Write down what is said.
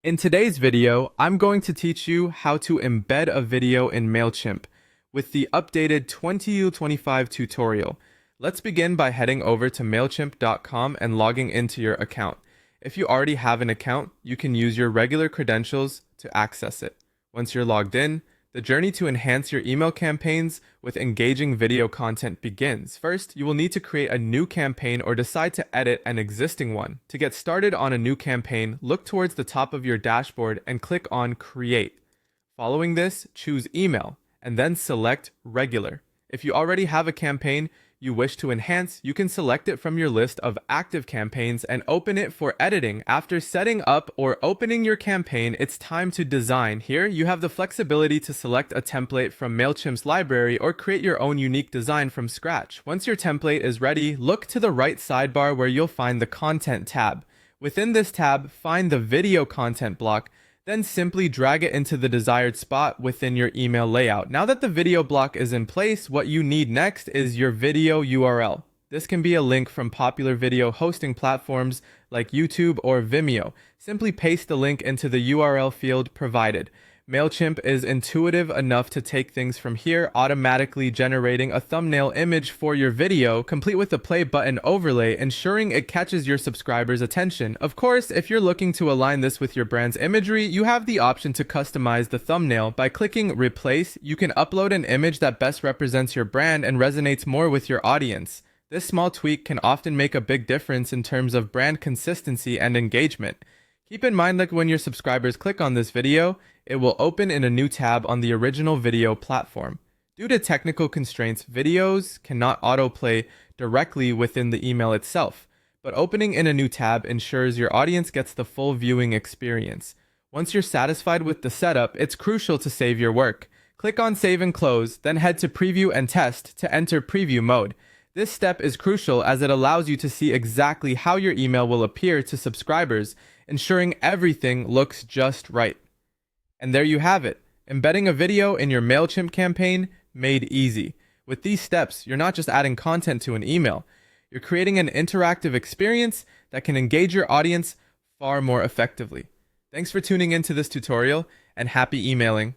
In today's video, I'm going to teach you how to embed a video in Mailchimp with the updated 20U25 tutorial. Let's begin by heading over to Mailchimp.com and logging into your account. If you already have an account, you can use your regular credentials to access it. Once you're logged in, the journey to enhance your email campaigns with engaging video content begins. First, you will need to create a new campaign or decide to edit an existing one. To get started on a new campaign, look towards the top of your dashboard and click on Create. Following this, choose Email and then select Regular. If you already have a campaign you wish to enhance, you can select it from your list of active campaigns and open it for editing. After setting up or opening your campaign, it's time to design. Here, you have the flexibility to select a template from Mailchimp's library or create your own unique design from scratch. Once your template is ready, look to the right sidebar where you'll find the Content tab. Within this tab, find the Video Content block, then simply drag it into the desired spot within your email layout. Now that the video block is in place, what you need next is your video URL. This can be a link from popular video hosting platforms like YouTube or Vimeo. Simply paste the link into the URL field provided. Mailchimp is intuitive enough to take things from here, automatically generating a thumbnail image for your video, complete with a play button overlay, ensuring it catches your subscribers' attention. Of course, if you're looking to align this with your brand's imagery, you have the option to customize the thumbnail. By clicking Replace, you can upload an image that best represents your brand and resonates more with your audience. This small tweak can often make a big difference in terms of brand consistency and engagement. Keep in mind that when your subscribers click on this video, it will open in a new tab on the original video platform. Due to technical constraints, videos cannot autoplay directly within the email itself, but opening in a new tab ensures your audience gets the full viewing experience. Once you're satisfied with the setup, it's crucial to save your work. Click on Save and Close, then head to Preview and Test to enter preview mode. This step is crucial as it allows you to see exactly how your email will appear to subscribers, ensuring everything looks just right. And there you have it, embedding a video in your Mailchimp campaign made easy. With these steps, you're not just adding content to an email, you're creating an interactive experience that can engage your audience far more effectively. Thanks for tuning into this tutorial, and happy emailing.